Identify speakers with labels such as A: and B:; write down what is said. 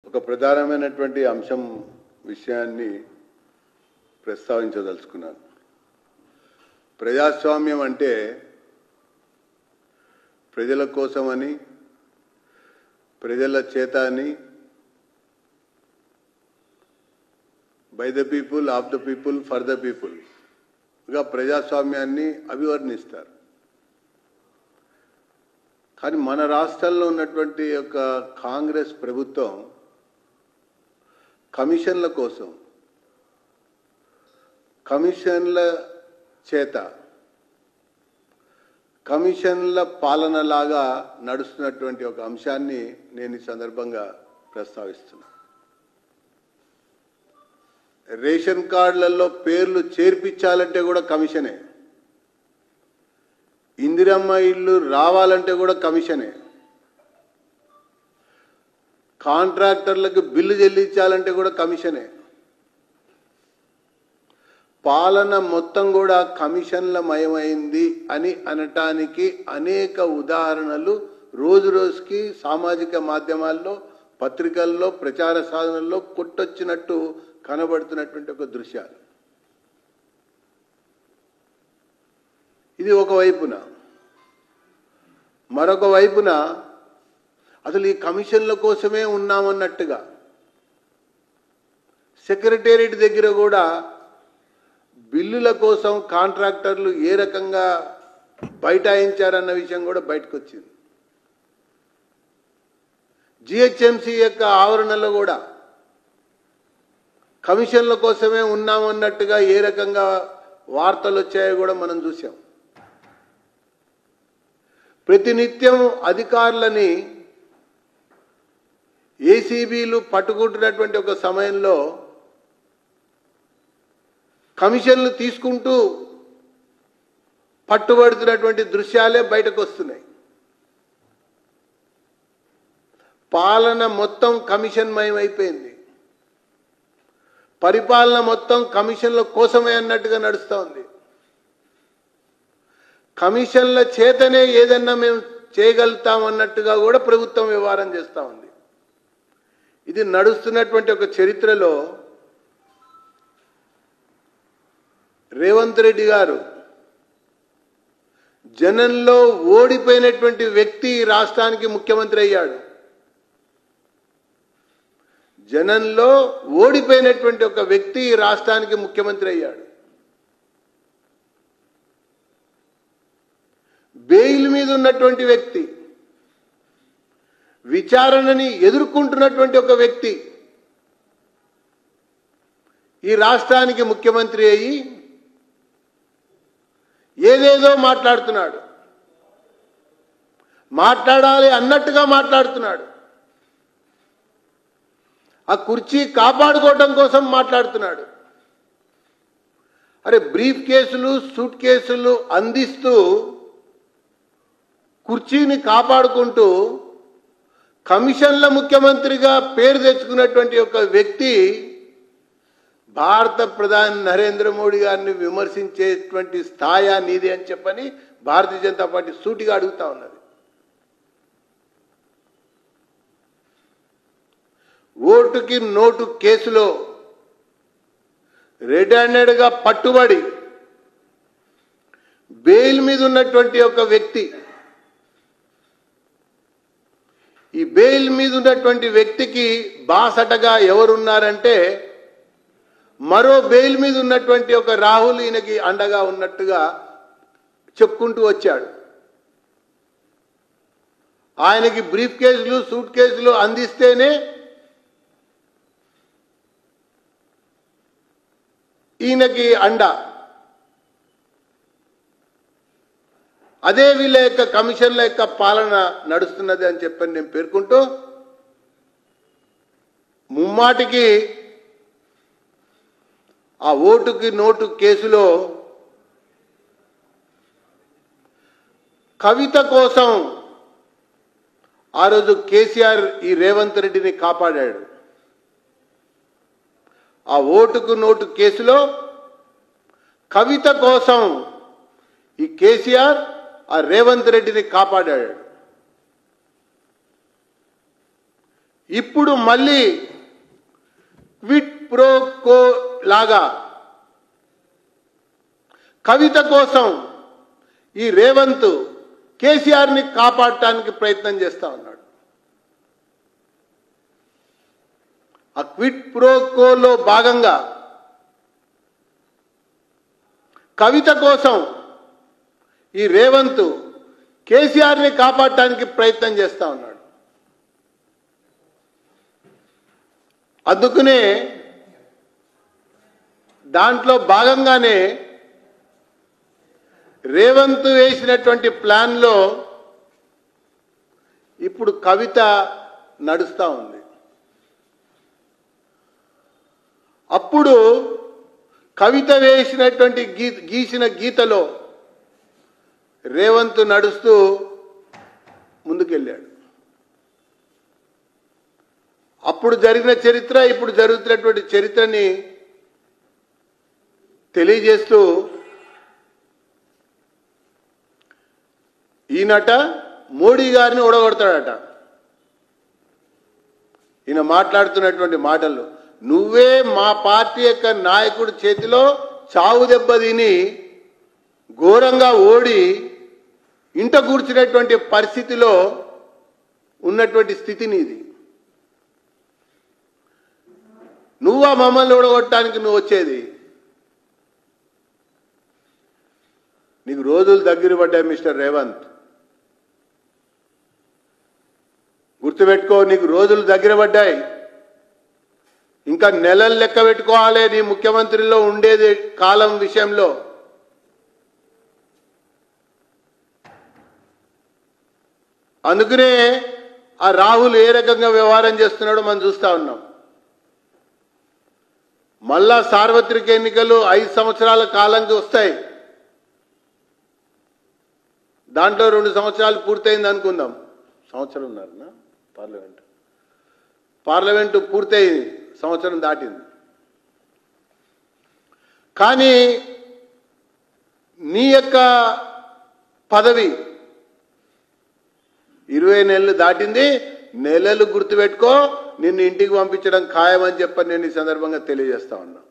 A: ఒక ప్రధానమైనటువంటి అంశం విషయాన్ని ప్రస్తావించదలుచుకున్నాను. ప్రజాస్వామ్యం అంటే ప్రజల కోసమని, ప్రజల చేత అని, by the people, of the people, for the people గా ప్రజాస్వామ్యాన్ని అభివర్ణిస్తారు. కానీ మన రాష్ట్రాల్లో ఉన్నటువంటి యొక్క కాంగ్రెస్ ప్రభుత్వం కమిషన్ల కోసం, కమిషన్ల చేత, కమిషన్ల పాలనలాగా నడుస్తున్నటువంటి ఒక అంశాన్ని నేను ఈ సందర్భంగా ప్రస్తావిస్తున్నా. రేషన్ కార్డులలో పేర్లు చేర్పించాలంటే కూడా కమిషనే, ఇందిరమ్మ ఇల్లు రావాలంటే కూడా కమిషనే, కాంట్రాక్టర్లకు బిల్లు చెల్లించాలంటే కూడా కమిషనే. పాలన మొత్తం కూడా కమిషన్ల మయమైంది అని అనటానికి అనేక ఉదాహరణలు రోజు రోజుకి సామాజిక మాధ్యమాల్లో, పత్రికల్లో, ప్రచార సాధనల్లో కొట్టొచ్చినట్టు కనబడుతున్నటువంటి ఒక దృశ్యాలు. ఇది ఒక వైపున. మరొక వైపున అసలు ఈ కమిషన్ల కోసమే ఉన్నామన్నట్టుగా సెక్రటేరియట్ దగ్గర కూడా బిల్లుల కోసం కాంట్రాక్టర్లు ఏ రకంగా బైఠాయించారన్న విషయం కూడా బయటకు వచ్చింది. జిహెచ్ఎంసీ యొక్క ఆవరణలో కూడా కమిషన్ల కోసమే ఉన్నామన్నట్టుగా ఏ రకంగా వార్తలు వచ్చాయో కూడా మనం చూసాం. ప్రతినిత్యం అధికారులని ఏసీబీలు పట్టుకుంటున్నటువంటి ఒక సమయంలో కమిషన్లు తీసుకుంటూ పట్టుబడుతున్నటువంటి దృశ్యాలే బయటకు వస్తున్నాయి. పాలన మొత్తం కమిషన్ మయమైపోయింది. పరిపాలన మొత్తం కమిషన్ల కోసమే అన్నట్టుగా నడుస్తూ ఉంది. కమిషన్ల చేతనే ఏదన్నా మేము చేయగలుగుతాం అన్నట్టుగా కూడా ప్రభుత్వం వ్యవహారం చేస్తూ ఉంది. ఇది నడుస్తున్నటువంటి ఒక చరిత్రలో రేవంత్ రెడ్డి గారు జనంలో ఓడిపోయినటువంటి వ్యక్తి రాష్ట్రానికి ముఖ్యమంత్రి అయ్యాడు. జనంలో ఓడిపోయినటువంటి ఒక వ్యక్తి రాష్ట్రానికి ముఖ్యమంత్రి అయ్యాడు. బెయిల్ మీద ఉన్నటువంటి వ్యక్తి, విచారణని ఎదుర్కొంటున్నటువంటి ఒక వ్యక్తి ఈ రాష్ట్రానికి ముఖ్యమంత్రి అయ్యి ఏదేదో మాట్లాడుతున్నాడు. మాట్లాడాలి అన్నట్టుగా మాట్లాడుతున్నాడు. ఆ కుర్చీ కాపాడుకోవడం కోసం మాట్లాడుతున్నాడు. అరే, బ్రీఫ్ కేసులు, సూట్ కేసులు అందిస్తూ కుర్చీని కాపాడుకుంటూ కమిషన్ల ముఖ్యమంత్రిగా పేరు తెచ్చుకున్నటువంటి ఒక వ్యక్తి భారత ప్రధాని నరేంద్ర మోడీ గారిని విమర్శించేటువంటి స్థాయి నీది అని చెప్పని భారతీయ జనతా పార్టీ సూటిగా అడుగుతా ఉన్నది. ఓటుకి నోటు కేసులో రెడ్ హ్యాండెడ్గా పట్టుబడి బెయిల్ మీద ఉన్నటువంటి ఒక వ్యక్తి, ఈ బెయిల్ మీద ఉన్నటువంటి వ్యక్తికి బాసటగా ఎవరున్నారంటే మరో బెయిల్ మీద ఉన్నటువంటి ఒక రాహుల్ ఈయనకి అండగా ఉన్నట్టుగా చెప్పుకుంటూ వచ్చాడు. ఆయనకి బ్రీఫ్ కేసులు, సూట్ కేసులు అందిస్తేనే ఈయనకి అండ. అదే వీళ్ళ యొక్క కమిషన్ల యొక్క పాలన నడుస్తున్నది అని చెప్పని నేను పేర్కొంటూ, ముమ్మాటికి ఆ ఓటుకి నోటు కేసులో కవిత కోసం ఆ రోజు కేసీఆర్ ఈ రేవంత్ రెడ్డిని కాపాడాడు. ఆ ఓటుకు నోటు కేసులో కవిత కోసం ఈ కేసీఆర్ ఆ రేవంత్ రెడ్డిని కాపాడాడు. ఇప్పుడు మళ్ళీ క్విట్ ప్రో కో లాగా కవిత కోసం ఈ రేవంత్ కేసీఆర్ని కాపాడటానికి ప్రయత్నం చేస్తా ఉన్నాడు. ఆ క్విట్ ప్రో కోలో భాగంగా కవిత కోసం ఈ రేవంత్ కేసీఆర్ని కాపాడటానికి ప్రయత్నం చేస్తా ఉన్నాడు. అందుకనే దాంట్లో భాగంగానే రేవంత్ వేసినటువంటి ప్లాన్లో ఇప్పుడు కవిత నడుస్తూ ఉంది. అప్పుడు కవిత వేసినటువంటి గీసిన గీతలో రేవంత్ నడుస్తూ ముందుకెళ్ళాడు. అప్పుడు జరిగిన చరిత్ర ఇప్పుడు జరుగుతున్నటువంటి చరిత్రని తెలియజేస్తూ ఈయనట మోడీ గారిని ఓడగొడతాడట. ఈయన మాట్లాడుతున్నటువంటి మాటలు, నువ్వే మా పార్టీ యొక్క నాయకుడి చేతిలో చావు దెబ్బ తిని ఘోరంగా ఓడి ఇంట కూర్చున్నటువంటి పరిస్థితిలో ఉన్నటువంటి స్థితి నీది. నువ్వా మమ్మల్ని ఓడగొట్టడానికి నువ్వు వచ్చేది? నీకు రోజులు దగ్గర పడ్డాయి మిస్టర్ రేవంత్, గుర్తుపెట్టుకో. నీకు రోజులు దగ్గర పడ్డాయి. ఇంకా నెలలు లెక్క పెట్టుకోవాలి నీ ముఖ్యమంత్రిలో ఉండేది కాలం విషయంలో. అందుకనే ఆ రాహుల్ ఏ రకంగా వ్యవహారం చేస్తున్నాడో మనం చూస్తా ఉన్నాం. మళ్ళా సార్వత్రిక ఎన్నికలు 5 సంవత్సరాల కాలంకి వస్తాయి. దాంట్లో 2 సంవత్సరాలు పూర్తయింది అనుకుందాం. సంవత్సరం ఉన్నారనా పార్లమెంటు పూర్తయింది, సంవత్సరం దాటింది. కానీ నీ యొక్క పదవి 20 నెలలు దాటింది. నెలలు గుర్తుపెట్టుకో, నిన్ను ఇంటికి పంపించడం ఖాయమని చెప్పని నేను ఈ సందర్భంగా తెలియజేస్తా ఉన్నా.